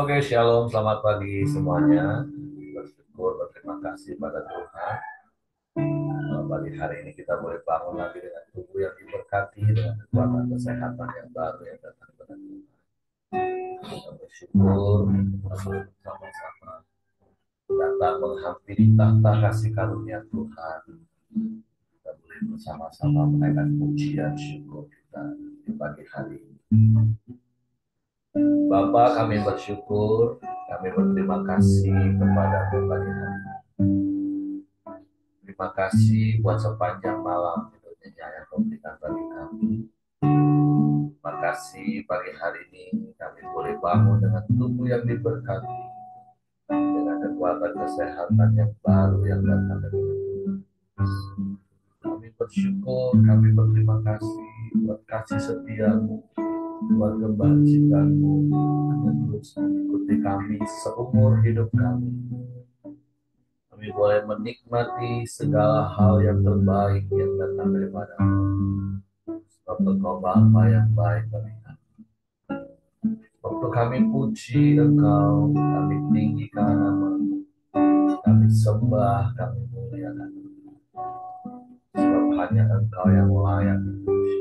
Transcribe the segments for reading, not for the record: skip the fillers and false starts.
Oke, shalom, selamat pagi semuanya. Bersyukur, berterima kasih pada Tuhan. Pagi hari ini kita boleh bangun lagi dengan tubuh yang diberkati, dengan kekuatan kesehatan yang baru yang datang dari Tuhan. Kita bersyukur, kita boleh bersama-sama datang menghampiri tahta kasih karunia Tuhan. Kita boleh bersama-sama menaikkan pujian syukur kita di pagi hari ini. Bapa, kami bersyukur, kami berterima kasih kepada Tuhan hari ini. Terima kasih buat sepanjang malam hidupnya yang kau berikan bagi kami. Terima kasih pagi hari ini kami boleh bangun dengan tubuh yang diberkati, dengan kekuatan kesehatan yang baru yang datang dari Tuhan. Kami bersyukur, kami berterima kasih buat kasih setiamu, buat kebajikanmu yang terus mengikuti kami seumur hidup kami. Kami boleh menikmati segala hal yang terbaik yang datang daripada-Mu. Sebab Engkau Bapa yang baik bagi kami. Waktu kami puji Engkau, kami tinggikan nama-Mu, kami sembah, kami muliakan. Sebab hanya Engkau yang layak dipuji.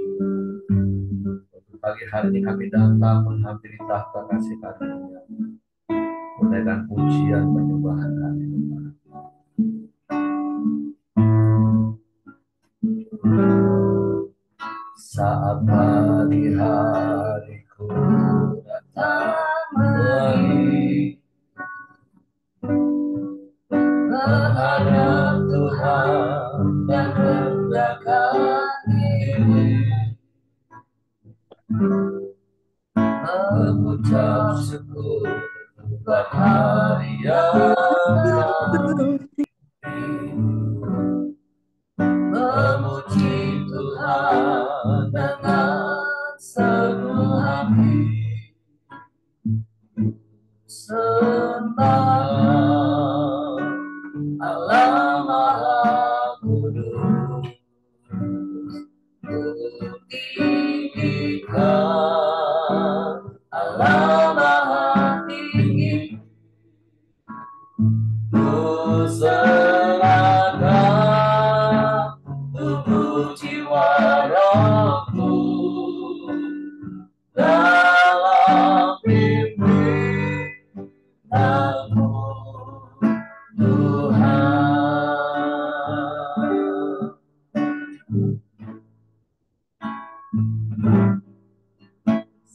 Waktu pagi hari ini kami datang menghampiri tahta kasih karunia, menaikkan pujian penyembahan kami kepada-Mu. Saat pagi hariku datang lagi menghadap Tuhan dan rendahkan diri, mengucap syukur buat hari yang baru, memuji Tuhan dengan seluruh hati, sembah Allah Maha Kudus, ku tinggikan Allah Maha Tinggi, ku serahkan tubuh jiwa rohku dalam pimpinanmu Tuhan.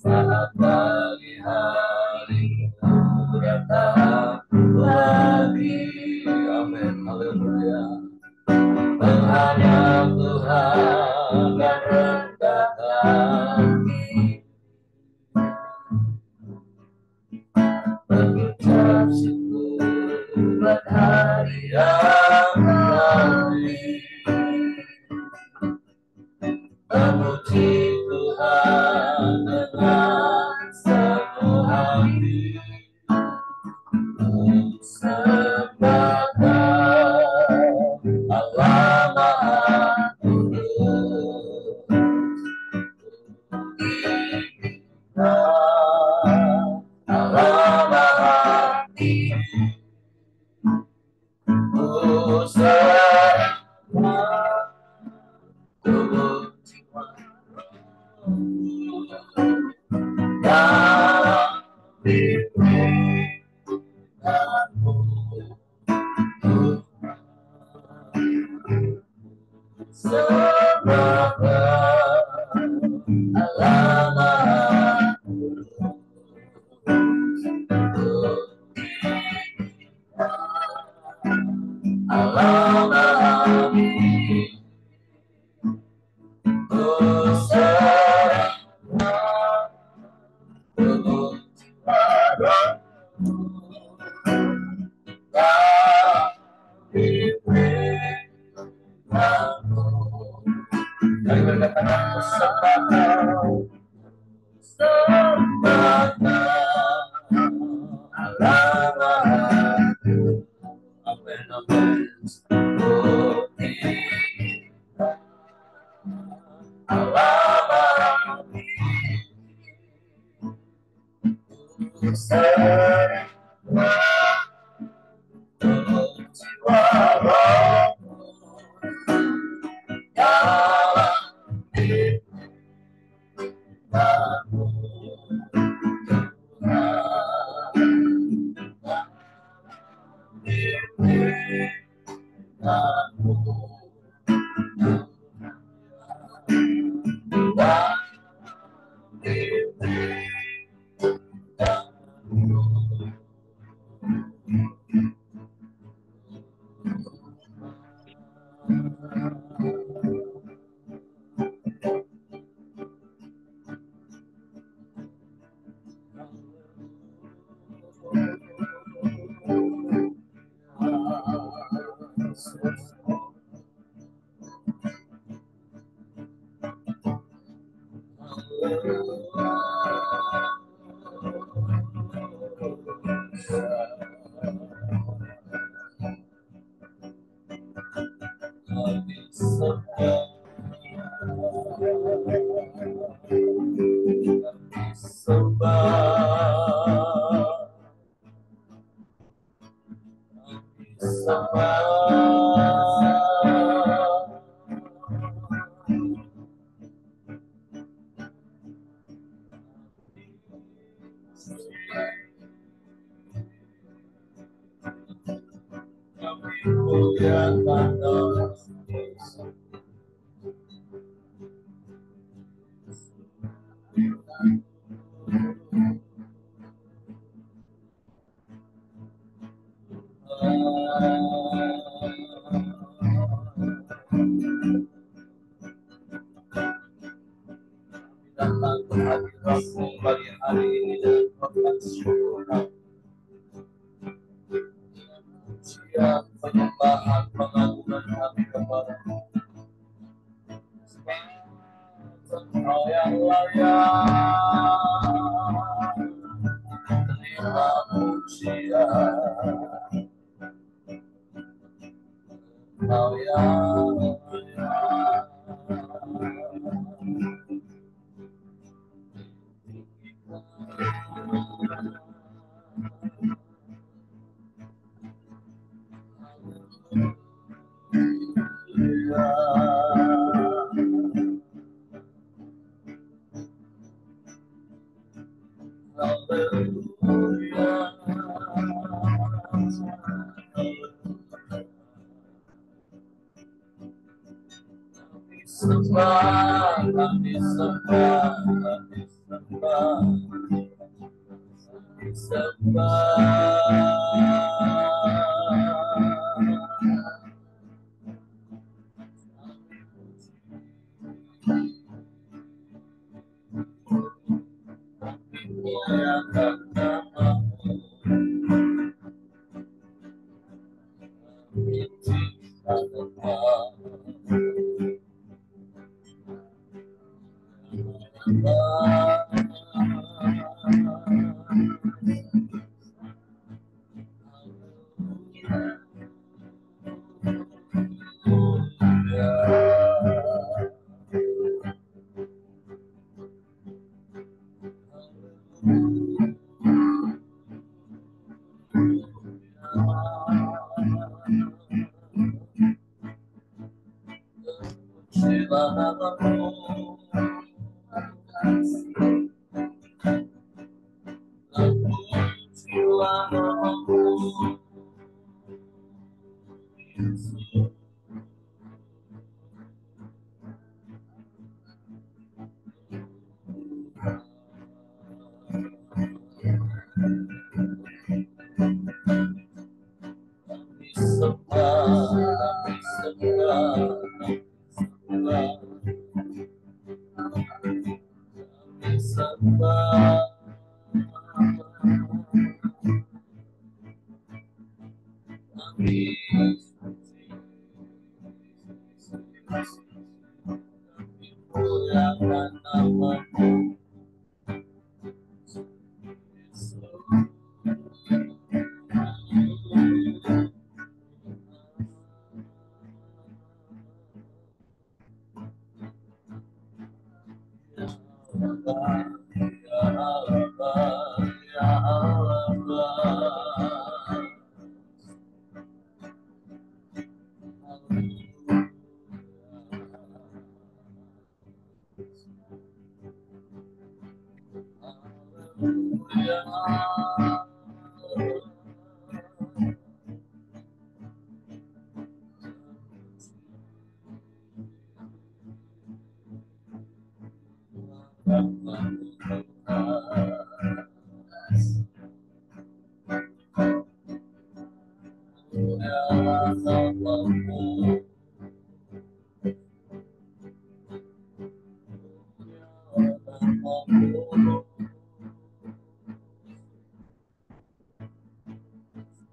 Saat pagi hari ku datang lagi, amin, haleluya, menghadap Tuhan dan rendahkan diri, mengucap syukur buat hari yang baru, memuji Tuhan dengan seluruh hati, sembahkan Allah Maha Kudus, tinggikan Allah Maha Tinggi, ku serahkan tubuh jiwa dalam pimpinanmu Tuhan. Sembahkan Allah Maha Kudus, Allah Maha Tinggi, ku serahkan tubuh jiwa rohku dalam pimpinanmu. Mari berkata, sembahkan Allah Maha Kudus. Amin, amin. Ku tinggikan Allah Maha Tinggi, Bagi hari ini dan bersyukur siap penyembahan pengagungan kami kepada Engkau yang layak terima pujian. Engkau yang layak kami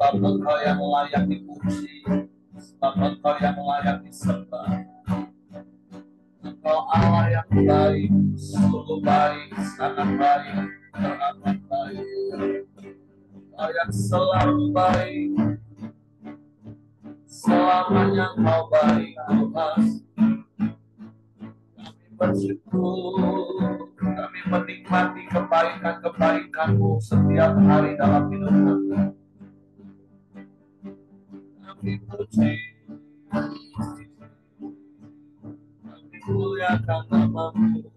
Sebab Engkau yang layak dipuji, sebab Engkau yang layak disembah. Engkau Allah yang baik, sungguh baik, sangat baik, teramat baik. Engkau yang selalu baik, selamanya Engkau baik, Tuhan. Kami bersyukur, kami menikmati kebaikan-kebaikan-Mu setiap hari dalam hidup kami. Kami puji, kami muliakan nama-Mu.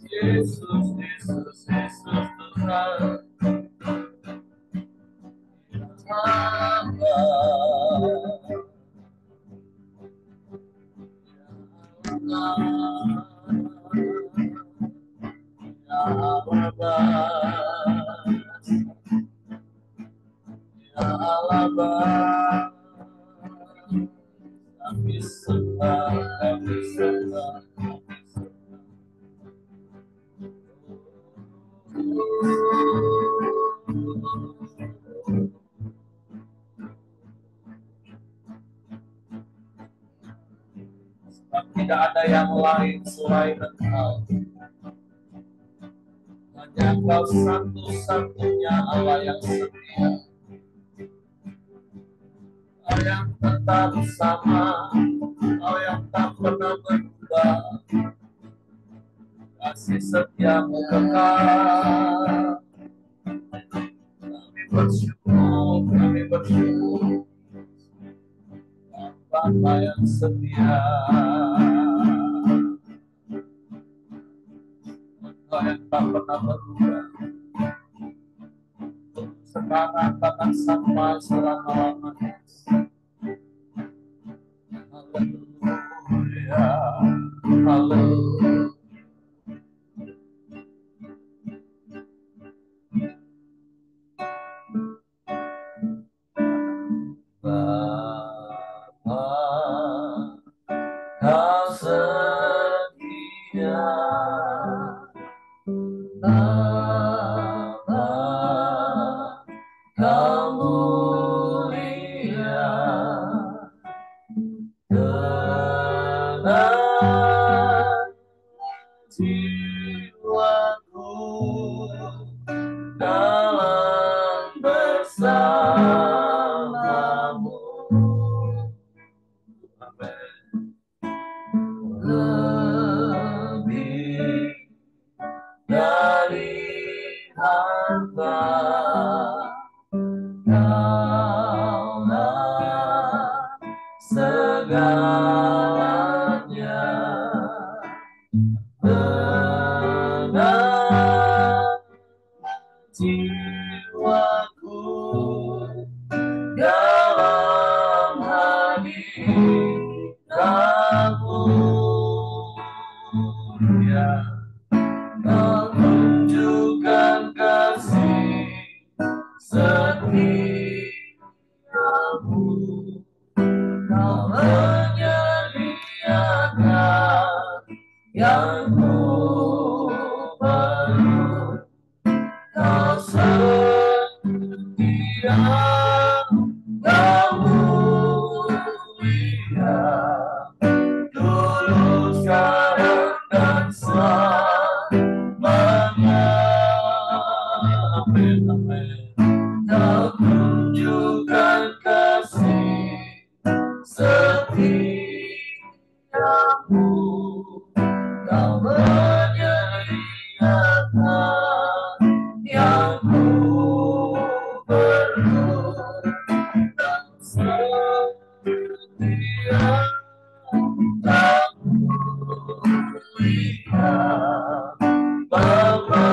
Yesus, Yesus, Yesus Tuhan. Ya Allah, kami sembah, kami sembah. Sebab tidak ada yang lain selain Engkau. Hanya Engkau satu-satunya Allah yang setia, Allah yang tetap sama, Allah yang tak pernah berubah. Kasih setiamu kekal. Kami bersyukur, Bapa yang setia, Engkau yang tak pernah berubah. Sekarang bahkan sampai selama-lamanya. Haleluya, haleluya. Bapa, Kau setia. Bapa, Kau mulia. Tenang jiwaku dalam bersamamu. Amin. Lebih dari harta, Kaulah segalanya. Tenang jiwaku dalam hadirat-Mu. Ya, Kau tunjukkan kasih setiamu. Kau menyediakan yang ku perlu. Kau setia, Kau mulia, dulu, sekarang, dan selamanya. Amin, amin. Kau tunjukkan kasih setiamu. Kau menyediakan yang ku perlu. Dan setia Kau mulia, Bapa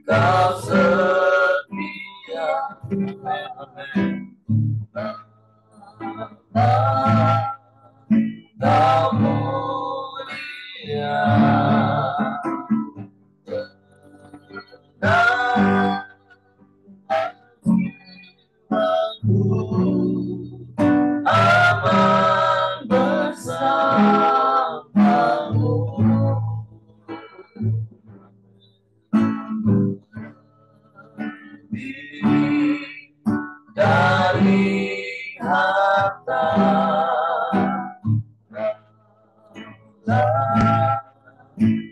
Kau setia. Amin. Kau mulia. Aman bersamamu. Dari harta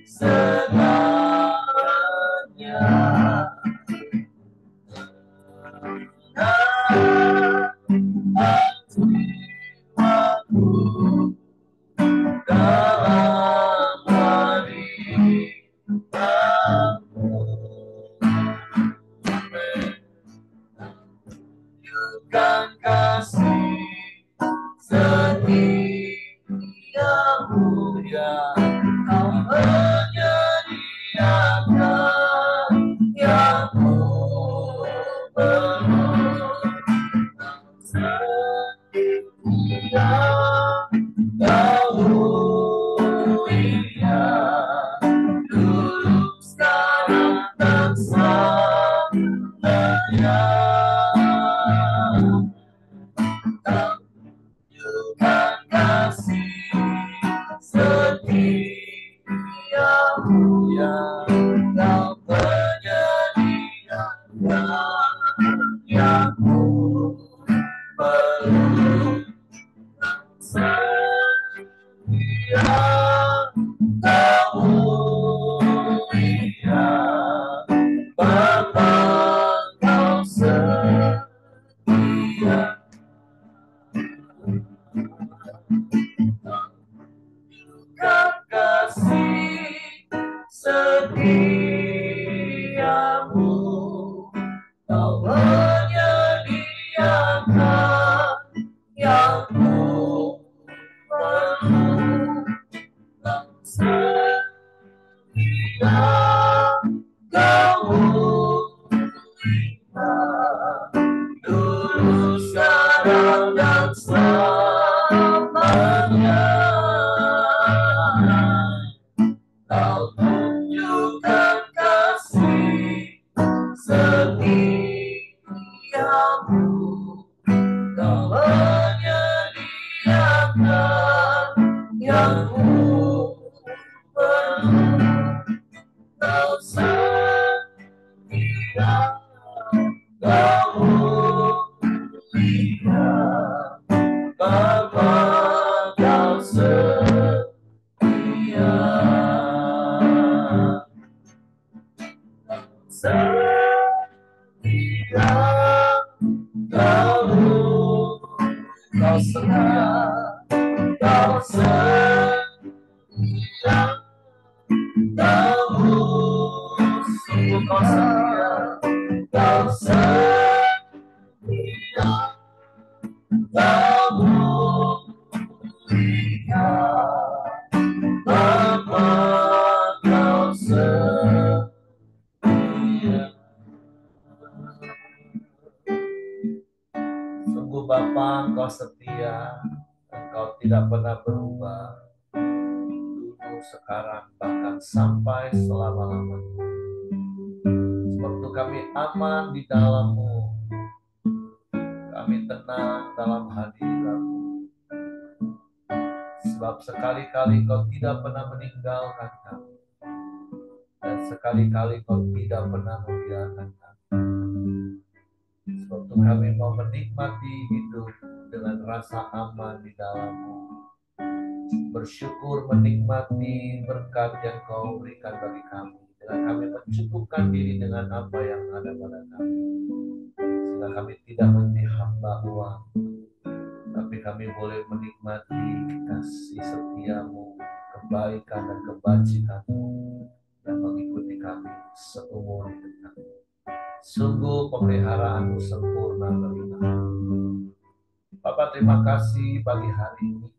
segalanya, jiwaku dalam hadiratmu. Tunjukkan kasih setiamu, ya Kau menyediakan yang penuh. Setia Kau mulia, dulu sekarang dan selamanya. Tunjukkan kasih setiamu, ya Kau menyediakan yang perlu. Setia Kau mulia, Bapa Kau setia. Tunjukkan kasih setiamu, Kau menyediakan yang ku perlu. Setia Kau mulia, dulu sekarang dan selamanya. Kau tunjukkan kasih setiamu, Kau menyediakan yang ku perlu. Kau setia, Kau mulia, Bapa Kau setia. Setia Kau setia, Kau setia, Kau sungguh Kau setia, Kau setia, Kau mulia, Bapa Kau setia. Sungguh Bapa Engkau setia, Engkau tidak pernah berubah, dulu, sekarang, bahkan sampai selama-lamanya. Sebab itu kami aman di dalam-Mu, kami tenang dalam hadirat-Mu. Sebab sekali-kali Kau tidak pernah meninggalkan kami, dan sekali-kali Kau tidak pernah membiarkan kami. Sebab itu kami mau menikmati hidup dengan rasa aman di dalam-Mu, bersyukur menikmati berkat yang Kau berikan bagi kami, dengan kami mencukupkan diri dengan apa yang ada pada kami, sehingga kami tidak menjadi hamba uang, tapi kami boleh menikmati kasih setiamu, kebaikan dan kebajikan-Mu, dan mengikuti kami seumur hidup kami. Sungguh pemeliharaan-Mu sempurna bagi kami. Bapak, terima kasih pagi hari ini.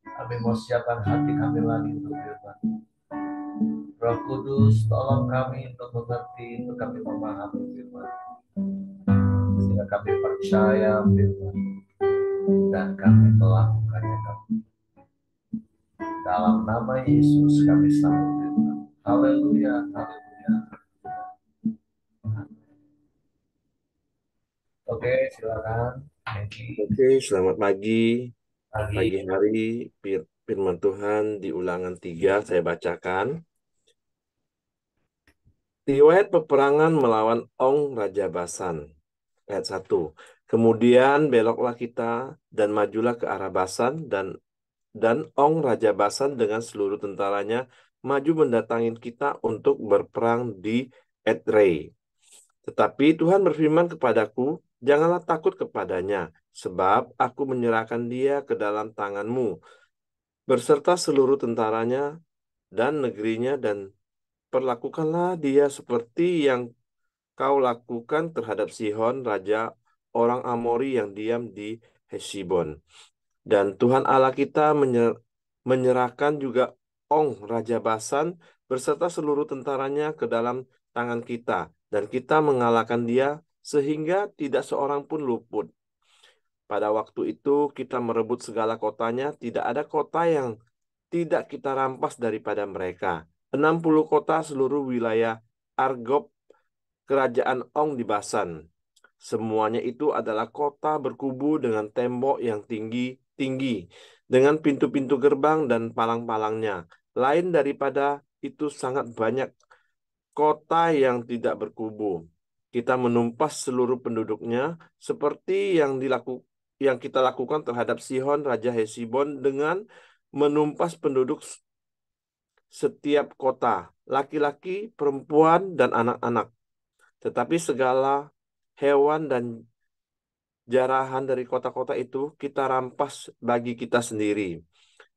Kami mau siapkan hati kami lagi untuk firman. Roh Kudus, tolong kami untuk mengerti, untuk kami memahami firman, sehingga kami percaya firman dan kami melakukannya. Dalam nama Yesus kami sambut firman. Haleluya, haleluya. Oke, silakan. Oke, selamat pagi. Pagi. Pagi hari firman Tuhan di Ulangan 3 saya bacakan. Riwayat peperangan melawan Ong Raja Basan. Ayat 1. Kemudian beloklah kita dan majulah ke arah Basan dan Ong Raja Basan dengan seluruh tentaranya maju mendatangi kita untuk berperang di Edrei. Tetapi Tuhan berfirman kepadaku, janganlah takut kepadanya, sebab aku menyerahkan dia ke dalam tanganmu, berserta seluruh tentaranya dan negerinya, dan perlakukanlah dia seperti yang kau lakukan terhadap Sihon, raja orang Amori yang diam di Hesibon. Dan Tuhan Allah kita menyerahkan juga Ong, raja Basan, berserta seluruh tentaranya ke dalam tangan kita. Dan kita mengalahkan dia sehingga tidak seorang pun luput. Pada waktu itu kita merebut segala kotanya, tidak ada kota yang tidak kita rampas daripada mereka. 60 kota seluruh wilayah Argob, kerajaan Ong di Basan. Semuanya itu adalah kota berkubu dengan tembok yang tinggi-tinggi, dengan pintu-pintu gerbang dan palang-palangnya. Lain daripada itu sangat banyak kota yang tidak berkubu. Kita menumpas seluruh penduduknya seperti yang kita lakukan terhadap Sihon, Raja Hesibon, dengan menumpas penduduk setiap kota, laki-laki, perempuan, dan anak-anak. Tetapi segala hewan dan jarahan dari kota-kota itu kita rampas bagi kita sendiri.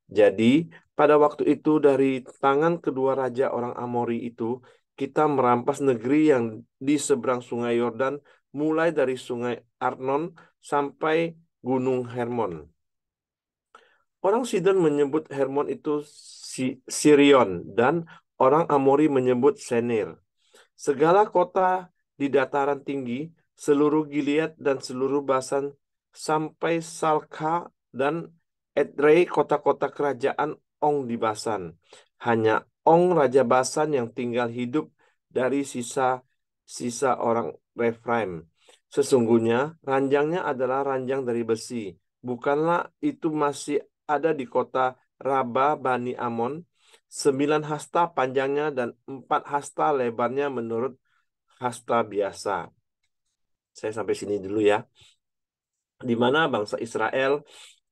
Jadi, pada waktu itu dari tangan kedua raja orang Amori itu, kita merampas negeri yang di seberang sungai Yordan, mulai dari sungai Arnon sampai Gunung Hermon. Orang Sidon menyebut Hermon itu Sirion, dan orang Amori menyebut Senir. Segala kota di dataran tinggi, seluruh Gilead dan seluruh Basan, sampai Salka dan Edrei, kota-kota kerajaan Ong di Basan. Hanya Ong Raja Basan yang tinggal hidup dari sisa orang Refraim. Sesungguhnya ranjangnya adalah ranjang dari besi. Bukanlah itu masih ada di kota Raba Bani Amon, 9 hasta panjangnya dan 4 hasta lebarnya menurut hasta biasa. Saya sampai sini dulu ya. Di mana bangsa Israel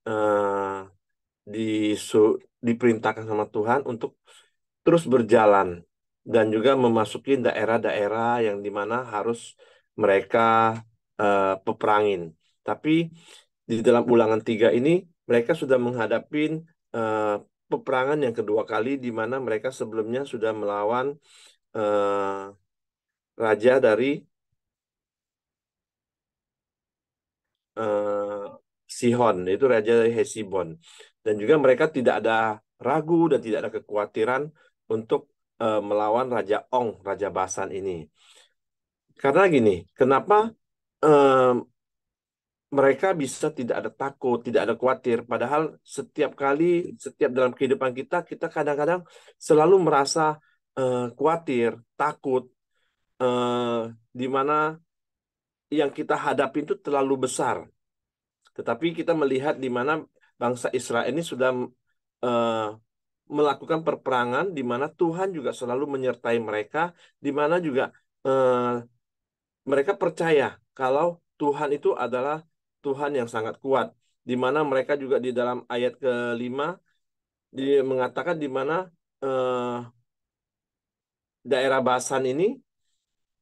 eh, diperintahkan sama Tuhan untuk terus berjalan dan juga memasuki daerah-daerah yang dimana harus mereka peperangin. Tapi di dalam Ulangan 3 ini mereka sudah menghadapi eh, peperangan yang kedua kali, di mana mereka sebelumnya sudah melawan eh, raja dari eh, Sihon, yaitu raja dari Hesibon. Dan juga mereka tidak ada ragu dan tidak ada kekhawatiran untuk melawan Raja Ong, Raja Basan ini. Karena gini, kenapa eh, mereka bisa tidak ada takut, tidak ada khawatir, padahal setiap kali, setiap dalam kehidupan kita, kita kadang-kadang selalu merasa khawatir, takut, di mana yang kita hadapi itu terlalu besar. Tetapi kita melihat di mana bangsa Israel ini sudah eh, melakukan perperangan, di mana Tuhan juga selalu menyertai mereka, di mana juga eh, mereka percaya kalau Tuhan itu adalah Tuhan yang sangat kuat. Di mana mereka juga di dalam ayat ke-5 dia mengatakan di mana eh, daerah Basan ini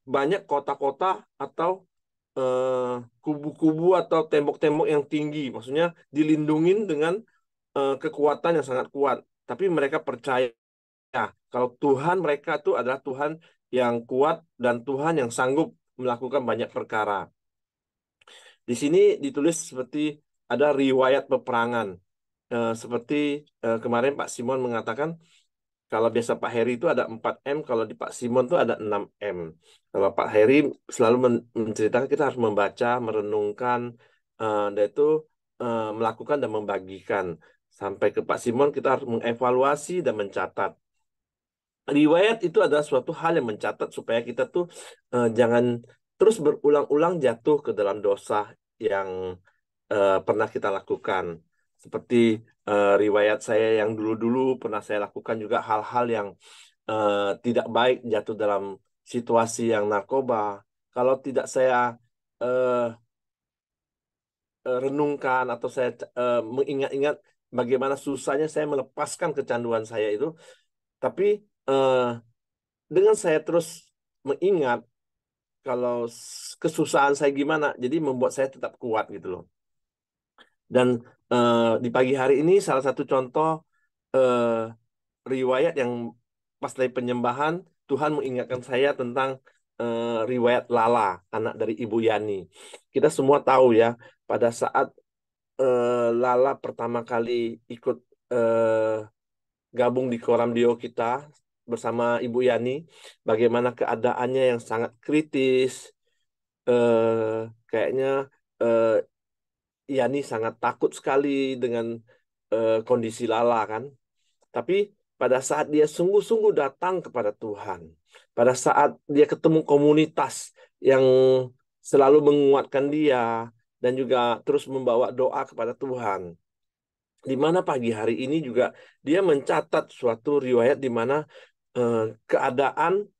banyak kota-kota atau eh, kubu-kubu atau tembok-tembok yang tinggi, maksudnya dilindungin dengan kekuatan yang sangat kuat. Tapi mereka percaya kalau Tuhan mereka itu adalah Tuhan yang kuat dan Tuhan yang sanggup melakukan banyak perkara. Di sini ditulis seperti ada riwayat peperangan. Seperti kemarin Pak Simon mengatakan, Kalau biasa Pak Heri itu ada 4M, kalau di Pak Simon itu ada 6M. Kalau Pak Heri selalu menceritakan kita harus membaca, merenungkan, dan itu melakukan dan membagikan. Sampai ke Pak Simon kita harus mengevaluasi dan mencatat. Riwayat itu adalah suatu hal yang mencatat supaya kita tuh jangan terus berulang-ulang jatuh ke dalam dosa yang pernah kita lakukan. Seperti riwayat saya yang dulu-dulu pernah saya lakukan juga hal-hal yang tidak baik, jatuh dalam situasi yang narkoba. Kalau tidak saya eh, renungkan atau saya mengingat-ingat bagaimana susahnya saya melepaskan kecanduan saya itu, tapi eh, dengan saya terus mengingat kalau kesusahan saya gimana, jadi membuat saya tetap kuat gitu loh. Dan di pagi hari ini salah satu contoh eh, riwayat yang pas dari penyembahan Tuhan mengingatkan saya tentang riwayat Lala, anak dari Ibu Yani. Kita semua tahu ya, pada saat Lala pertama kali ikut gabung di Koram Dio kita bersama Ibu Yani, bagaimana keadaannya yang sangat kritis, kayaknya eh, Yani sangat takut sekali dengan kondisi Lala kan. Tapi pada saat dia sungguh-sungguh datang kepada Tuhan, pada saat dia ketemu komunitas yang selalu menguatkan dia dan juga terus membawa doa kepada Tuhan, di mana pagi hari ini juga dia mencatat suatu riwayat di mana eh, keadaan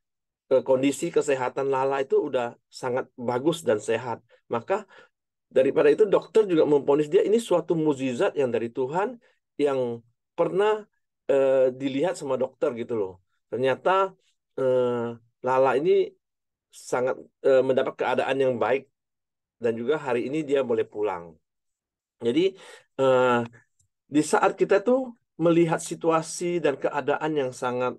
kondisi kesehatan Lala itu udah sangat bagus dan sehat. Maka daripada itu dokter juga memvonis dia ini suatu mukjizat yang dari Tuhan yang pernah dilihat sama dokter gitu loh. Ternyata eh, Lala ini sangat mendapat keadaan yang baik dan juga hari ini dia boleh pulang. Jadi eh, di saat kita tuh melihat situasi dan keadaan yang sangat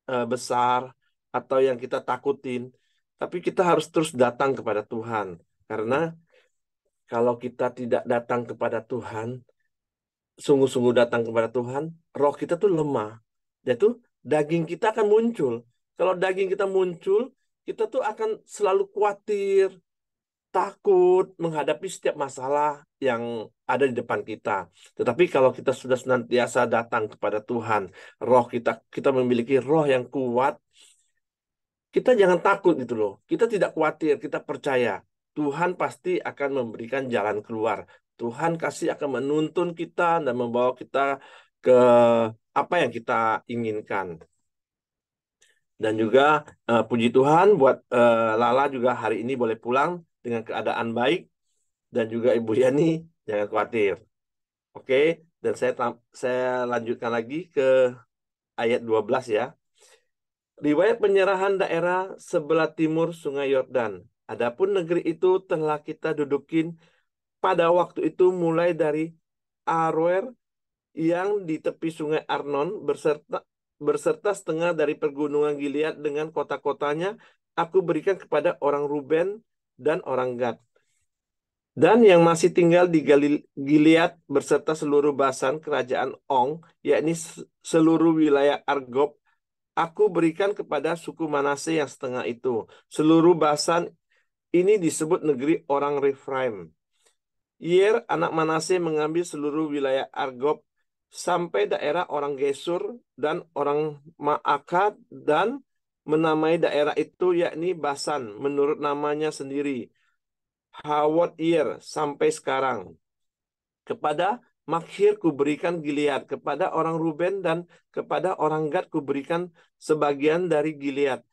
besar atau yang kita takutin, tapi kita harus terus datang kepada Tuhan. Karena kalau kita tidak datang kepada Tuhan, sungguh-sungguh datang kepada Tuhan, roh kita tuh lemah. Yaitu daging kita akan muncul. Kalau daging kita muncul, kita tuh akan selalu khawatir, takut menghadapi setiap masalah yang ada di depan kita. Tetapi kalau kita sudah senantiasa datang kepada Tuhan, roh kita memiliki roh yang kuat, kita jangan takut gitu loh. Kita tidak khawatir, kita percaya Tuhan pasti akan memberikan jalan keluar. Tuhan kasih akan menuntun kita dan membawa kita ke apa yang kita inginkan. Dan juga puji Tuhan buat Lala juga hari ini boleh pulang dengan keadaan baik dan juga Ibu Yani jangan khawatir. Oke, dan saya lanjutkan lagi ke ayat 12 ya. Riwayat penyerahan daerah sebelah timur Sungai Yordan. Adapun negeri itu telah kita dudukin pada waktu itu mulai dari Aroer yang di tepi Sungai Arnon beserta setengah dari pergunungan Gilead dengan kota-kotanya aku berikan kepada orang Ruben dan orang Gad. Dan yang masih tinggal di Gilead beserta seluruh Basan kerajaan Ong, yakni seluruh wilayah Argob, aku berikan kepada suku Manase yang setengah itu. Seluruh Basan ini disebut negeri orang Refraim. Yer, anak Manase mengambil seluruh wilayah Argob sampai daerah orang Gesur dan orang Ma'akad dan menamai daerah itu yakni Basan menurut namanya sendiri. Hawot Yer sampai sekarang. Kepada Makhir kuberikan Gilead, kepada orang Ruben dan kepada orang Gad kuberikan sebagian dari Gilead.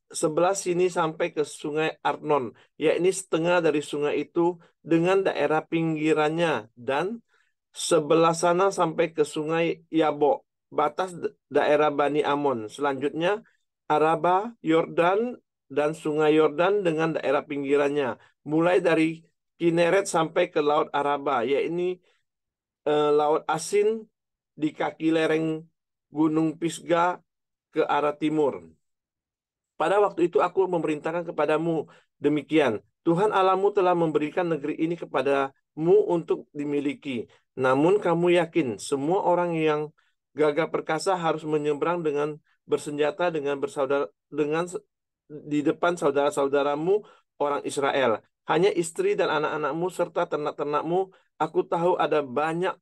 Sebelah sini sampai ke sungai Arnon, yakni setengah dari sungai itu dengan daerah pinggirannya, dan sebelah sana sampai ke sungai Yabok, batas daerah Bani Amon. Selanjutnya Araba, Yordan, dan sungai Yordan dengan daerah pinggirannya, mulai dari Kineret sampai ke Laut Araba, yakni Laut Asin di kaki lereng Gunung Pisgah ke arah timur. Pada waktu itu aku memerintahkan kepadamu demikian. Tuhan Allahmu telah memberikan negeri ini kepadamu untuk dimiliki. Namun kamu yakin semua orang yang gagah perkasa harus menyeberang dengan bersenjata dengan bersaudara dengan di depan saudara-saudaramu orang Israel. Hanya istri dan anak-anakmu serta ternak-ternakmu. Aku tahu ada banyak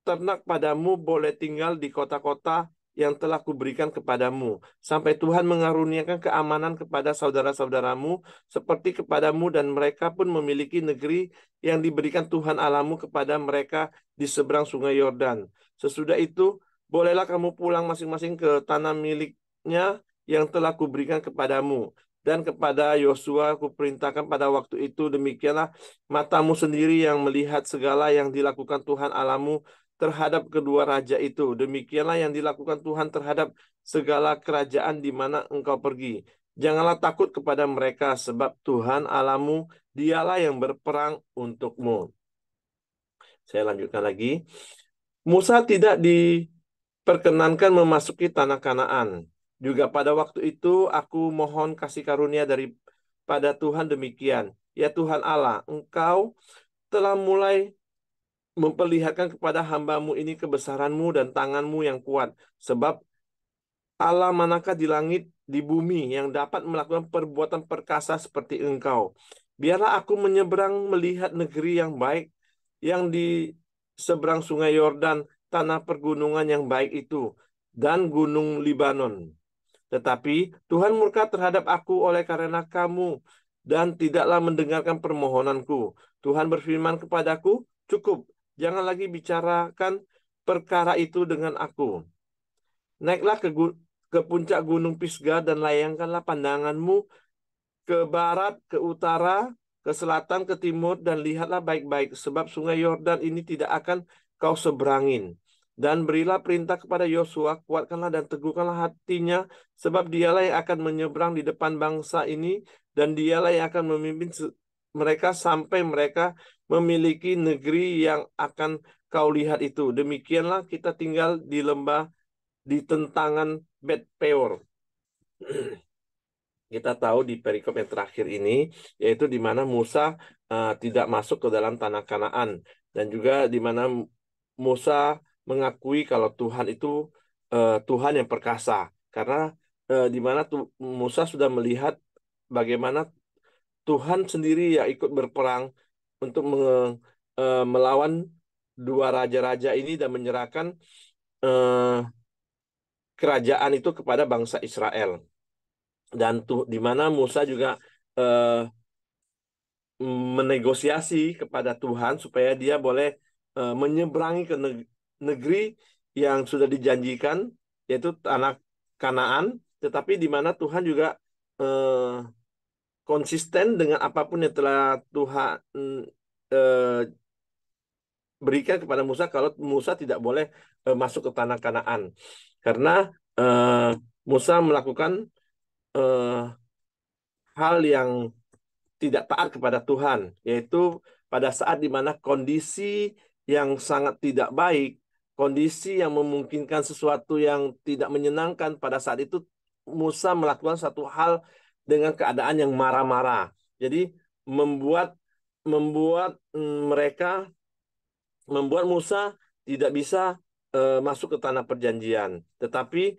ternak padamu boleh tinggal di kota-kota yang telah kuberikan kepadamu, sampai Tuhan mengaruniakan keamanan kepada saudara-saudaramu seperti kepadamu, dan mereka pun memiliki negeri yang diberikan Tuhan Allahmu kepada mereka di seberang sungai Yordan. Sesudah itu, bolehlah kamu pulang masing-masing ke tanah miliknya yang telah kuberikan kepadamu. Dan kepada Yosua kuperintahkan pada waktu itu, demikianlah matamu sendiri yang melihat segala yang dilakukan Tuhan Allahmu terhadap kedua raja itu. Demikianlah yang dilakukan Tuhan terhadap segala kerajaan di mana engkau pergi. Janganlah takut kepada mereka, sebab Tuhan Allahmu, dialah yang berperang untukmu. Saya lanjutkan lagi. Musa tidak diperkenankan memasuki tanah Kanaan. Juga pada waktu itu aku mohon kasih karunia daripada Tuhan demikian. Ya Tuhan Allah, engkau telah mulai memperlihatkan kepada hambamu ini kebesaranmu dan tanganmu yang kuat. Sebab Allah manakah di langit, di bumi, yang dapat melakukan perbuatan perkasa seperti engkau. Biarlah aku menyeberang melihat negeri yang baik, yang di seberang sungai Yordan, tanah pergunungan yang baik itu, dan gunung Libanon. Tetapi Tuhan murka terhadap aku oleh karena kamu, dan tidaklah mendengarkan permohonanku. Tuhan berfirman kepadaku, cukup, jangan lagi bicarakan perkara itu dengan aku. Naiklah ke puncak gunung Pisgah dan layangkanlah pandanganmu ke barat, ke utara, ke selatan, ke timur, dan lihatlah baik-baik, sebab sungai Yordan ini tidak akan kau seberangin. Dan berilah perintah kepada Yosua, kuatkanlah dan teguhkanlah hatinya, sebab dialah yang akan menyeberang di depan bangsa ini, dan dialah yang akan memimpin mereka sampai mereka memiliki negeri yang akan kau lihat itu. Demikianlah kita tinggal di lembah di tentangan Bet Peor. Kita tahu di perikop yang terakhir ini, yaitu di mana Musa tidak masuk ke dalam tanah Kanaan, dan juga di mana Musa mengakui kalau Tuhan itu Tuhan yang perkasa, karena di mana Musa sudah melihat bagaimana Tuhan sendiri yang ikut berperang untuk melawan dua raja-raja ini dan menyerahkan eh, kerajaan itu kepada bangsa Israel. Dan di mana Musa juga eh, menegosiasi kepada Tuhan supaya dia boleh menyeberangi ke negeri yang sudah dijanjikan, yaitu tanah Kanaan, tetapi di mana Tuhan juga eh, konsisten dengan apapun yang telah Tuhan eh, berikan kepada Musa, kalau Musa tidak boleh masuk ke tanah Kanaan karena eh, Musa melakukan eh, hal yang tidak taat kepada Tuhan, yaitu pada saat di mana kondisi yang sangat tidak baik, kondisi yang memungkinkan sesuatu yang tidak menyenangkan, pada saat itu Musa melakukan satu hal dengan keadaan yang marah-marah. Jadi membuat membuat mereka membuat Musa tidak bisa masuk ke tanah perjanjian. Tetapi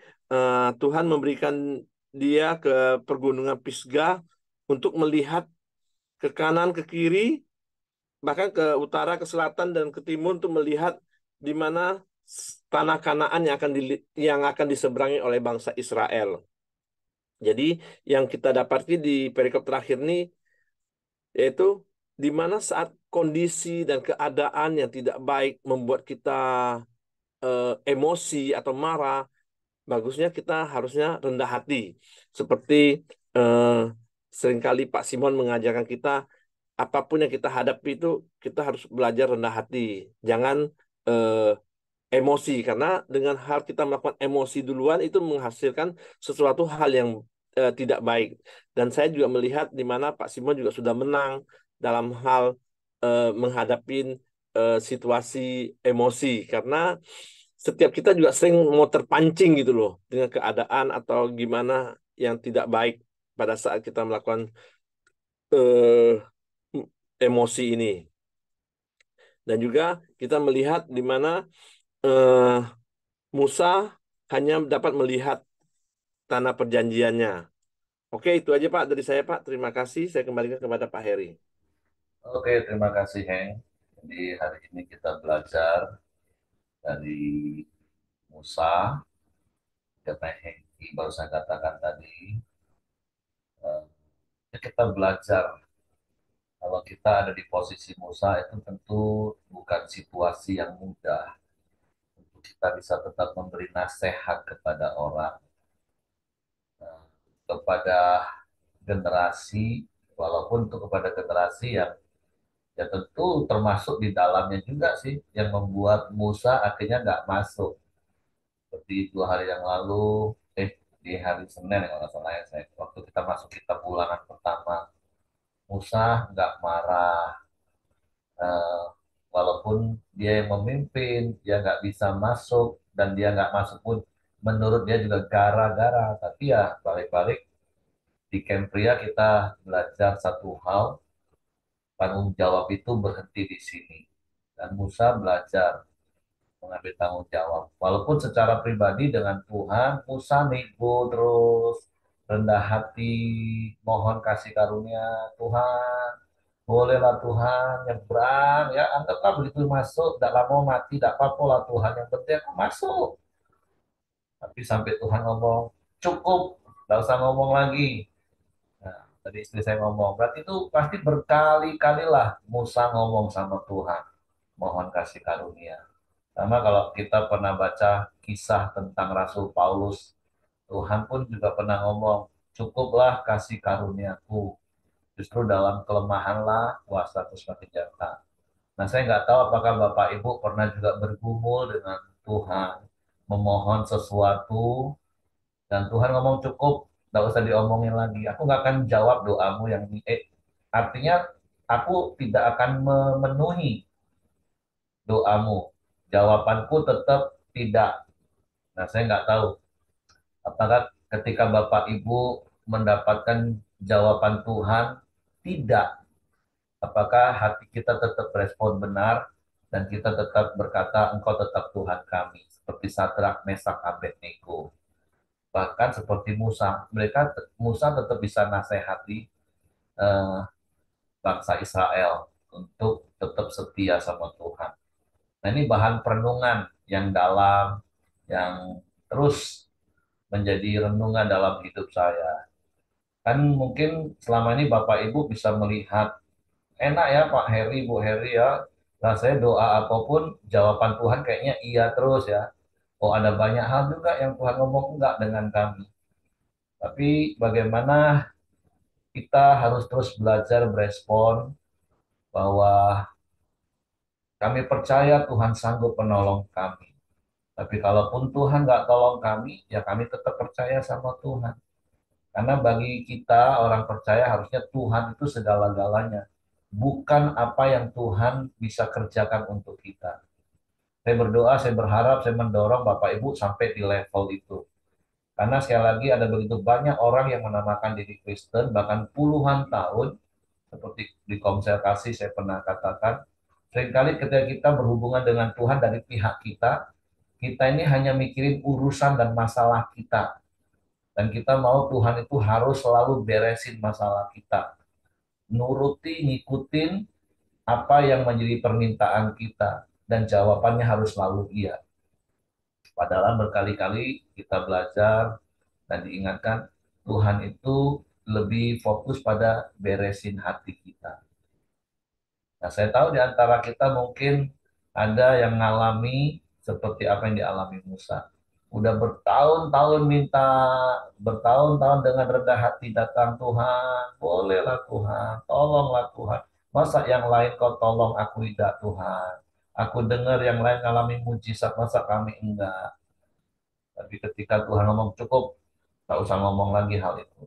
Tuhan memberikan dia ke pergunungan Pisgah untuk melihat ke kanan, ke kiri, bahkan ke utara, ke selatan, dan ke timur untuk melihat di mana tanah Kanaan yang akan diseberangi oleh bangsa Israel. Jadi yang kita dapati di perikop terakhir ini yaitu di mana saat kondisi dan keadaan yang tidak baik membuat kita emosi atau marah, bagusnya kita harusnya rendah hati. Seperti eh, seringkali Pak Simon mengajarkan kita, apapun yang kita hadapi itu kita harus belajar rendah hati. Jangan eh, emosi, karena dengan hal kita melakukan emosi duluan itu menghasilkan sesuatu hal yang tidak baik. Dan saya juga melihat di mana Pak Simon juga sudah menang dalam hal menghadapi situasi emosi, karena setiap kita juga sering mau terpancing gitu loh dengan keadaan atau gimana yang tidak baik pada saat kita melakukan eh, emosi ini. Dan juga kita melihat di mana eh, Musa hanya dapat melihat tanah perjanjiannya. Oke, itu aja Pak dari saya Pak. Terima kasih. Saya kembalikan kepada Pak Heri. Oke, terima kasih Heng. Jadi hari ini kita belajar dari Musa, karena Hengki baru saya katakan tadi, eh, kita belajar kalau kita ada di posisi Musa itu tentu bukan situasi yang mudah untuk kita bisa tetap memberi nasihat kepada orang, eh, kepada generasi, walaupun untuk kepada generasi yang ya tentu termasuk di dalamnya juga sih yang membuat Musa akhirnya nggak masuk. Seperti 2 hari yang lalu, di hari Senin kalau nggak salah ya, waktu kita masuk kitab ulangan pertama, Musa nggak marah, eh, walaupun dia yang memimpin, dia nggak bisa masuk, dan dia nggak masuk pun menurut dia juga gara-gara. Tapi ya balik-balik di camp pria kita belajar satu hal, tanggung jawab itu berhenti di sini. Dan Musa belajar mengambil tanggung jawab. Walaupun secara pribadi dengan Tuhan, Musa nego terus, rendah hati, mohon kasih karunia Tuhan. Bolehlah Tuhan nyebrang, ya anggaplah begitu masuk, tidak lama mati, tidak apa-apa lah Tuhan, yang penting aku masuk. Tapi sampai Tuhan ngomong, cukup, tidak usah ngomong lagi. Nah, tadi istri saya ngomong, berarti itu pasti berkali-kali lah Musa ngomong sama Tuhan, mohon kasih karunia. Sama kalau kita pernah baca kisah tentang Rasul Paulus, Tuhan pun juga pernah ngomong, cukuplah kasih karuniaku. Justru dalam kelemahanlah kuasaku semakin nyata. Nah, saya nggak tahu apakah Bapak Ibu pernah juga bergumul dengan Tuhan, memohon sesuatu, dan Tuhan ngomong cukup, nggak usah diomongin lagi. Aku nggak akan jawab doamu yang ini. Artinya aku tidak akan memenuhi doamu. Jawabanku tetap tidak. Nah, saya nggak tahu apakah ketika Bapak Ibu mendapatkan jawaban Tuhan, tidak. Apakah hati kita tetap respon benar dan kita tetap berkata, Engkau tetap Tuhan kami. Seperti Sadrak, Mesak, Abednego. Bahkan seperti Musa, Musa tetap bisa nasihati eh, bangsa Israel untuk tetap setia sama Tuhan. Nah, ini bahan perenungan yang dalam, yang terus menjadi renungan dalam hidup saya. Kan mungkin selama ini Bapak Ibu bisa melihat, enak ya Pak Heri, Bu Heri ya, rasanya doa apapun jawaban Tuhan kayaknya iya terus ya. Oh, ada banyak hal juga yang Tuhan ngomong enggak dengan kami. Tapi bagaimana kita harus terus belajar berespon bahwa kami percaya Tuhan sanggup menolong kami. Tapi kalaupun Tuhan nggak tolong kami, ya kami tetap percaya sama Tuhan. Karena bagi kita orang percaya harusnya Tuhan itu segala-galanya. Bukan apa yang Tuhan bisa kerjakan untuk kita. Saya berdoa, saya berharap, saya mendorong Bapak Ibu sampai di level itu. Karena sekali lagi ada begitu banyak orang yang menamakan diri Kristen, bahkan puluhan tahun, seperti di Komsel Kasih saya pernah katakan, seringkali ketika kita berhubungan dengan Tuhan dari pihak kita, kita ini hanya mikirin urusan dan masalah kita. Dan kita mau Tuhan itu harus selalu beresin masalah kita. Nuruti, ngikutin apa yang menjadi permintaan kita. Dan jawabannya harus selalu iya. Padahal berkali-kali kita belajar dan diingatkan, Tuhan itu lebih fokus pada beresin hati kita. Nah, saya tahu di antara kita mungkin ada yang mengalami seperti apa yang dialami Musa. Udah bertahun-tahun minta, bertahun-tahun dengan rendah hati datang, Tuhan, bolehlah Tuhan, tolonglah Tuhan. Masa yang lain kau tolong, aku tidak Tuhan. Aku dengar yang lain mengalami mujizat, masa kami enggak. Tapi ketika Tuhan ngomong cukup, tak usah ngomong lagi hal itu.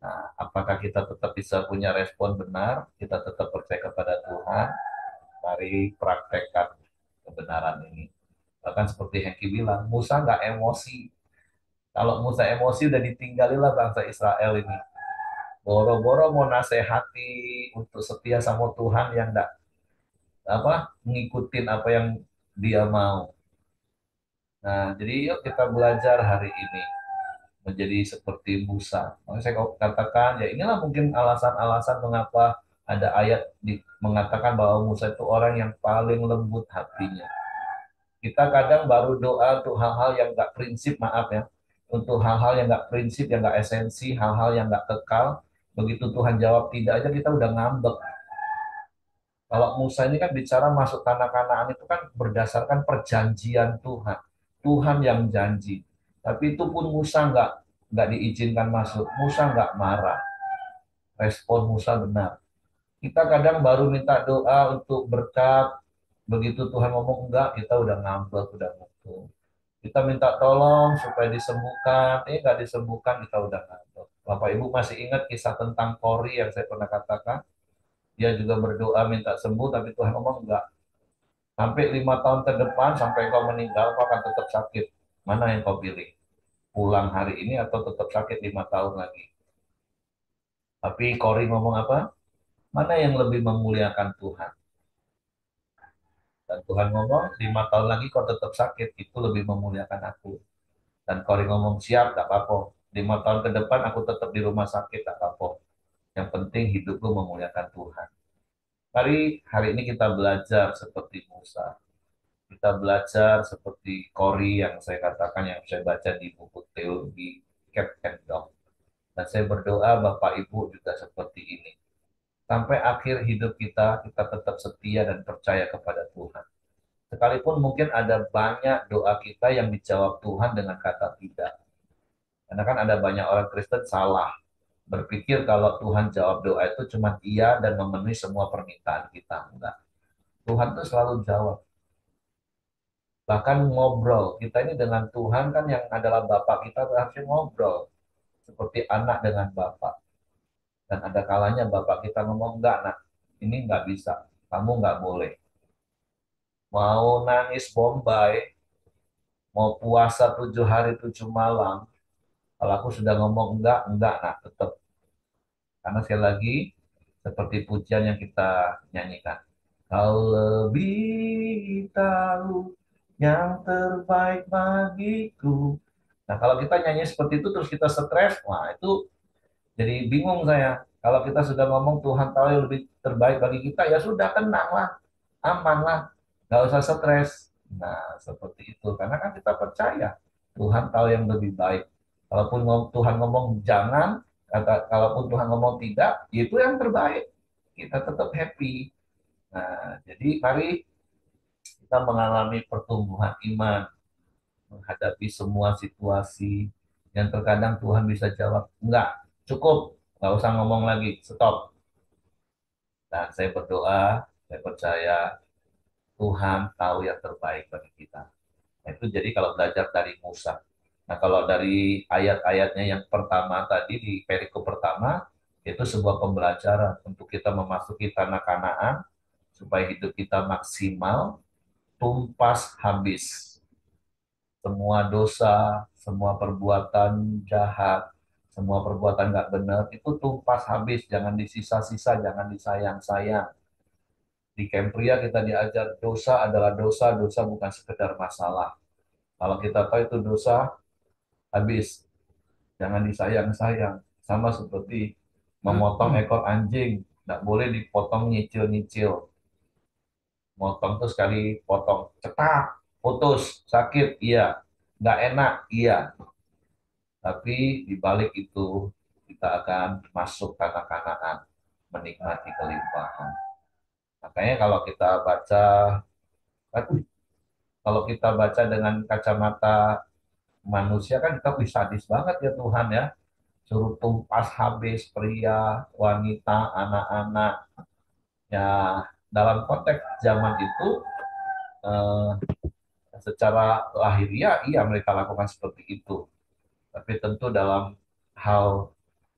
Nah, apakah kita tetap bisa punya respon benar? Kita tetap percaya kepada Tuhan. Mari praktekkan kebenaran ini. Bahkan seperti Hengki bilang, Musa nggak emosi. Kalau Musa emosi udah ditinggalilah bangsa Israel ini. Boro-boro mau nasehati untuk setia sama Tuhan yang nggak apa ngikutin apa yang dia mau. Nah, jadi yuk kita belajar hari ini menjadi seperti Musa. Makanya saya katakan, ya inilah mungkin alasan-alasan mengapa ada ayat mengatakan bahwa Musa itu orang yang paling lembut hatinya. Kita kadang baru doa untuk hal-hal yang nggak prinsip, maaf ya. Untuk hal-hal yang nggak prinsip, yang nggak esensi, hal-hal yang nggak kekal. Begitu Tuhan jawab tidak aja kita udah ngambek. Kalau Musa ini kan bicara masuk tanah Kanaan itu kan berdasarkan perjanjian Tuhan. Tuhan yang janji. Tapi itu pun Musa nggak diizinkan masuk. Musa nggak marah. Respon Musa benar. Kita kadang baru minta doa untuk berkat. Begitu Tuhan ngomong enggak, kita udah ngambek, udah ngutuk. Kita minta tolong supaya disembuhkan. Nggak disembuhkan, kita udah ngambek. Bapak Ibu masih ingat kisah tentang Kori yang saya pernah katakan? Dia juga berdoa minta sembuh, tapi Tuhan ngomong enggak. Sampai 5 tahun ke depan, sampai kau meninggal, kau akan tetap sakit. Mana yang kau pilih? Pulang hari ini atau tetap sakit 5 tahun lagi? Tapi Kori ngomong apa? Mana yang lebih memuliakan Tuhan? Dan Tuhan ngomong, 5 tahun lagi kau tetap sakit, itu lebih memuliakan aku. Dan Kori ngomong, siap, tak apa-apa. 5 tahun ke depan aku tetap di rumah sakit, tak apa-apa. Yang penting hidupku memuliakan Tuhan. Mari hari ini kita belajar seperti Musa. Kita belajar seperti Kori yang saya katakan, yang saya baca di buku teologi Cap and Down. Dan saya berdoa Bapak Ibu juga seperti ini. Sampai akhir hidup kita, kita tetap setia dan percaya kepada Tuhan. Sekalipun mungkin ada banyak doa kita yang dijawab Tuhan dengan kata tidak. Karena kan ada banyak orang Kristen salah. Berpikir kalau Tuhan jawab doa itu cuma iya dan memenuhi semua permintaan kita. Enggak. Tuhan tuh selalu jawab. Bahkan ngobrol. Kita ini dengan Tuhan kan yang adalah Bapak kita harusnya ngobrol. Seperti anak dengan Bapak. Dan ada kalanya Bapak kita ngomong, enggak nak, ini enggak bisa. Kamu enggak boleh. Mau nangis Bombay, mau puasa 7 hari 7 malam. Kalau aku sudah ngomong enggak nak, tetap. Karena sekali lagi, seperti pujian yang kita nyanyikan. Kau lebih tahu yang terbaik bagiku. Nah, kalau kita nyanyi seperti itu terus kita stres, wah itu jadi bingung saya. Kalau kita sudah ngomong Tuhan tahu yang lebih terbaik bagi kita, ya sudah tenang lah, aman lah, nggak usah stres. Nah, seperti itu. Karena kan kita percaya Tuhan tahu yang lebih baik. Kalaupun Tuhan ngomong jangan, kalaupun Tuhan ngomong tidak, itu yang terbaik. Kita tetap happy. Nah, jadi mari kita mengalami pertumbuhan iman menghadapi semua situasi yang terkadang Tuhan bisa jawab, enggak, cukup, nggak usah ngomong lagi, stop. Dan saya berdoa, saya percaya Tuhan tahu yang terbaik bagi kita. Nah, itu jadi kalau belajar dari Musa. Nah, kalau dari ayat-ayatnya yang pertama tadi di perikop pertama, itu sebuah pembelajaran untuk kita memasuki tanah Kanaan supaya hidup kita maksimal, tumpas habis semua dosa, semua perbuatan jahat, semua perbuatan nggak benar, itu tumpas habis, jangan disisa-sisa, jangan disayang-sayang. Di Kempria kita diajar dosa adalah dosa, dosa bukan sekedar masalah. Kalau kita tahu itu dosa, habis, jangan disayang-sayang. Sama seperti memotong ekor anjing, nggak boleh dipotong nyicil-nyicil. Motong tuh sekali potong, cetak, putus, sakit, iya. Nggak enak, iya. Tapi di balik itu kita akan masuk tanah Kanaan, menikmati kelimpahan. Makanya kalau kita baca, aduh, kalau kita baca dengan kacamata manusia kan kita sadis banget ya Tuhan ya. Suruh tumpas habis pria, wanita, anak-anak. Ya dalam konteks zaman itu eh, secara lahiriah iya mereka lakukan seperti itu. Tapi tentu dalam hal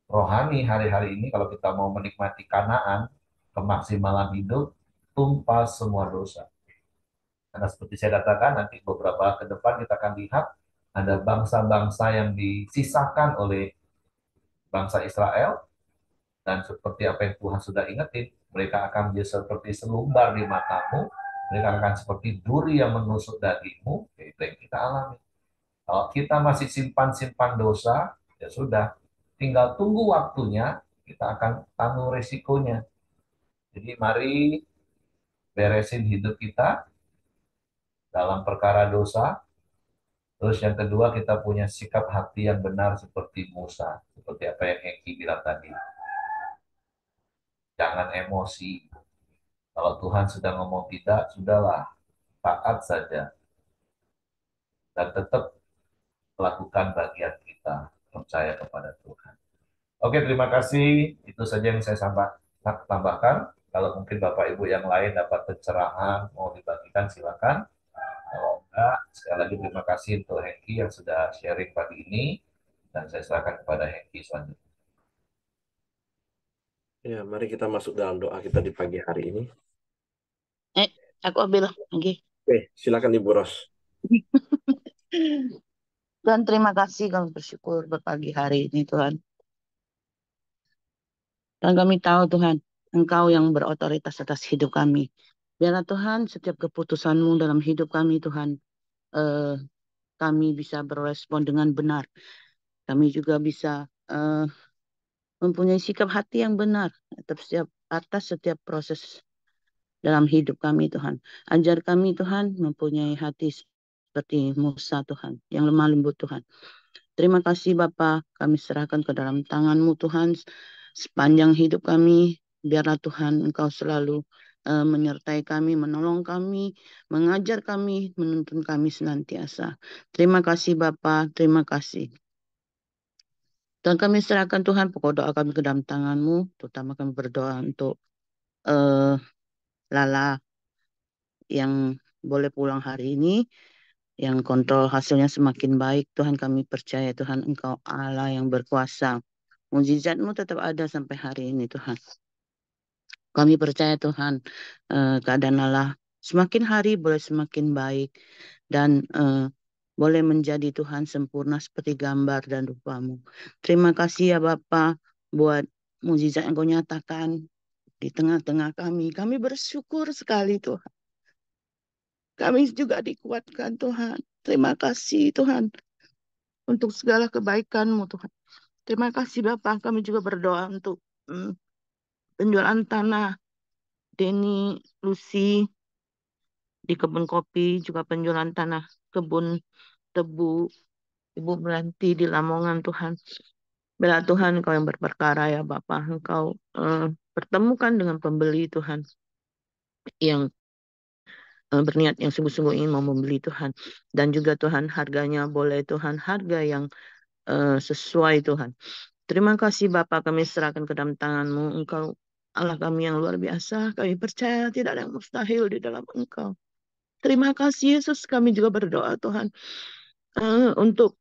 rohani hari-hari ini kalau kita mau menikmati Kanaan, kemaksimalan hidup, tumpas semua dosa. Karena seperti saya katakan, nanti beberapa ke depan kita akan lihat ada bangsa-bangsa yang disisakan oleh bangsa Israel, dan seperti apa yang Tuhan sudah ingetin, mereka akan menjadi seperti selumbar di matamu, Mereka akan seperti duri yang menusuk dagingmu, ya itu yang kita alami. Kalau kita masih simpan-simpan dosa, ya sudah, tinggal tunggu waktunya, kita akan tanggung resikonya. Jadi mari beresin hidup kita dalam perkara dosa. Terus yang kedua, kita punya sikap hati yang benar seperti Musa. Seperti apa yang Hengki bilang tadi. Jangan emosi. Kalau Tuhan sudah ngomong tidak, sudahlah, taat saja. Dan tetap lakukan bagian kita. Percaya kepada Tuhan. Oke, terima kasih. Itu saja yang saya tambahkan. Kalau mungkin Bapak Ibu yang lain dapat pencerahan, mau dibagikan, silakan. Kalau enggak, sekali lagi terima kasih untuk Hengki yang sudah sharing pagi ini. Dan saya serahkan kepada Hengki selanjutnya. Ya, mari kita masuk dalam doa kita di pagi hari ini. Eh, aku ambil lagi. Oke, silakan Ibu Ros. Dan terima kasih kami bersyukur berpagi hari ini Tuhan. Dan kami tahu Tuhan, Engkau yang berotoritas atas hidup kami. Biarlah Tuhan setiap keputusan-Mu dalam hidup kami Tuhan, eh, kami bisa berespon dengan benar. Kami juga bisa mempunyai sikap hati yang benar atas setiap proses dalam hidup kami Tuhan. Ajar kami Tuhan mempunyai hati seperti Musa Tuhan, yang lemah lembut Tuhan. Terima kasih Bapa, kami serahkan ke dalam tangan-Mu Tuhan sepanjang hidup kami. Biarlah Tuhan Engkau selalu menyertai kami, menolong kami, mengajar kami, menuntun kami senantiasa. Terima kasih Bapa, terima kasih. Dan kami serahkan Tuhan pokok doa kami ke dalam tangan-Mu, terutama kami berdoa untuk Lala yang boleh pulang hari ini, yang kontrol hasilnya semakin baik. Tuhan kami percaya Tuhan Engkau Allah yang berkuasa. Mujizat-Mu tetap ada sampai hari ini Tuhan. Kami percaya Tuhan keadaan Allah semakin hari boleh semakin baik dan boleh menjadi Tuhan sempurna seperti gambar dan rupa-Mu. Terima kasih ya Bapa buat mujizat yang Kau nyatakan di tengah-tengah kami. Kami bersyukur sekali Tuhan. Kami juga dikuatkan Tuhan. Terima kasih Tuhan untuk segala kebaikan-Mu Tuhan. Terima kasih Bapak. Kami juga berdoa untuk penjualan tanah Denny, Lucy di kebun kopi, juga penjualan tanah kebun tebu Ibu Meranti di Lamongan Tuhan. Bela Tuhan Engkau yang berperkara ya Bapak. Engkau pertemukan dengan pembeli Tuhan yang berniat yang sungguh-sungguh ingin mau membeli Tuhan. Dan juga Tuhan harganya boleh Tuhan harga yang sesuai Tuhan. Terima kasih Bapak, kami serahkan ke dalam tangan-Mu. Engkau Allah kami yang luar biasa. Kami percaya tidak ada yang mustahil di dalam Engkau. Terima kasih Yesus, kami juga berdoa Tuhan untuk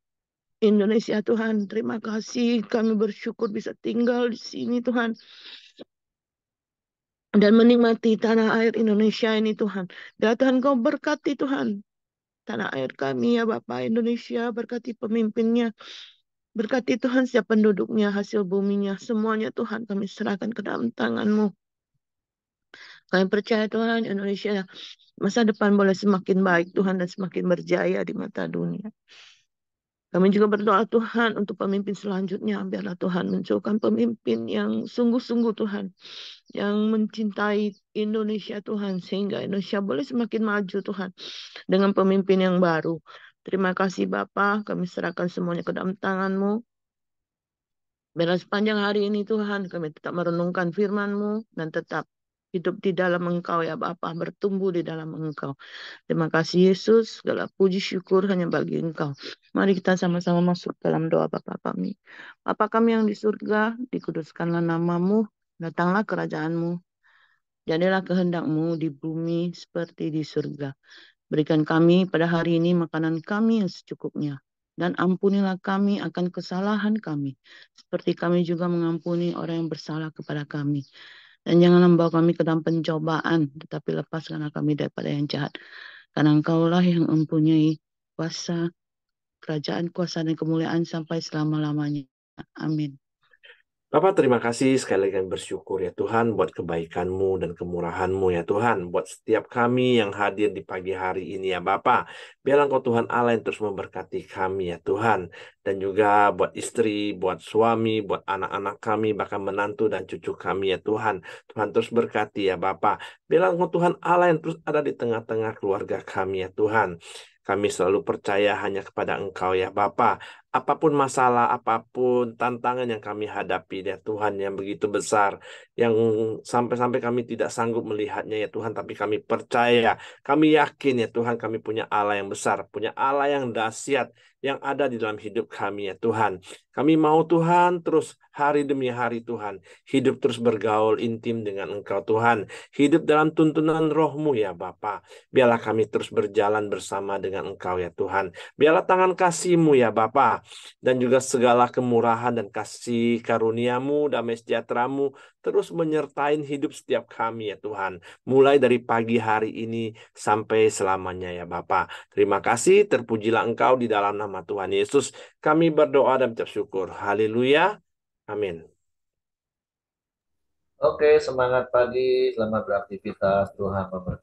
Indonesia Tuhan. Terima kasih, kami bersyukur bisa tinggal di sini Tuhan. Dan menikmati tanah air Indonesia ini Tuhan. Dan Tuhan Kau berkati Tuhan. Tanah air kami ya Bapak Indonesia, berkati pemimpinnya. Berkati Tuhan setiap penduduknya, hasil buminya, semuanya Tuhan kami serahkan ke dalam tangan-Mu. Kami percaya Tuhan Indonesia masa depan boleh semakin baik Tuhan dan semakin berjaya di mata dunia. Kami juga berdoa Tuhan untuk pemimpin selanjutnya. Biarlah Tuhan munculkan pemimpin yang sungguh-sungguh Tuhan. Yang mencintai Indonesia Tuhan. Sehingga Indonesia boleh semakin maju Tuhan. Dengan pemimpin yang baru. Terima kasih Bapa. Kami serahkan semuanya ke dalam tangan-Mu. Biarlah sepanjang hari ini Tuhan kami tetap merenungkan firman-Mu. Dan tetap hidup di dalam Engkau ya Bapa. Bertumbuh di dalam Engkau. Terima kasih Yesus, segala puji syukur hanya bagi Engkau. Mari kita sama-sama masuk dalam doa Bapa kami. Bapa kami yang di surga, dikuduskanlah nama-Mu, datanglah kerajaan-Mu, jadilah kehendak-Mu di bumi seperti di surga. Berikan kami pada hari ini makanan kami yang secukupnya, dan ampunilah kami akan kesalahan kami, seperti kami juga mengampuni orang yang bersalah kepada kami. Dan jangan membawa kami ke dalam pencobaan, tetapi lepaskanlah kami daripada yang jahat. Karena Engkaulah yang mempunyai kuasa, kerajaan, kuasa, dan kemuliaan sampai selama-lamanya. Amin. Bapak, terima kasih sekali lagi kami bersyukur ya Tuhan buat kebaikan-Mu dan kemurahan-Mu ya Tuhan. Buat setiap kami yang hadir di pagi hari ini ya Bapak. Biarlah Engkau Tuhan Allah yang terus memberkati kami ya Tuhan. Dan juga buat istri, buat suami, buat anak-anak kami, bahkan menantu dan cucu kami ya Tuhan. Tuhan terus berkati ya Bapak. Biarlah Engkau Tuhan Allah yang terus ada di tengah-tengah keluarga kami ya Tuhan. Kami selalu percaya hanya kepada Engkau ya Bapa. Apapun masalah, apapun tantangan yang kami hadapi ya Tuhan yang begitu besar, yang sampai-sampai kami tidak sanggup melihatnya ya Tuhan, tapi kami percaya, kami yakin ya Tuhan kami punya Allah yang besar, punya Allah yang dahsyat, yang ada di dalam hidup kami ya Tuhan. Kami mau Tuhan terus hari demi hari Tuhan, hidup terus bergaul intim dengan Engkau Tuhan, hidup dalam tuntunan roh-Mu ya Bapa. Biarlah kami terus berjalan bersama dengan Engkau ya Tuhan. Biarlah tangan kasih-Mu ya Bapa, dan juga segala kemurahan dan kasih karunia-Mu, damai sejahtera-Mu, terus menyertai hidup setiap kami ya Tuhan. Mulai dari pagi hari ini sampai selamanya ya Bapa. Terima kasih, terpujilah Engkau di dalam nama Tuhan Yesus. Kami berdoa dan bersyukur. Haleluya. Amin. Oke, semangat pagi, selamat beraktivitas, Tuhan memberkati.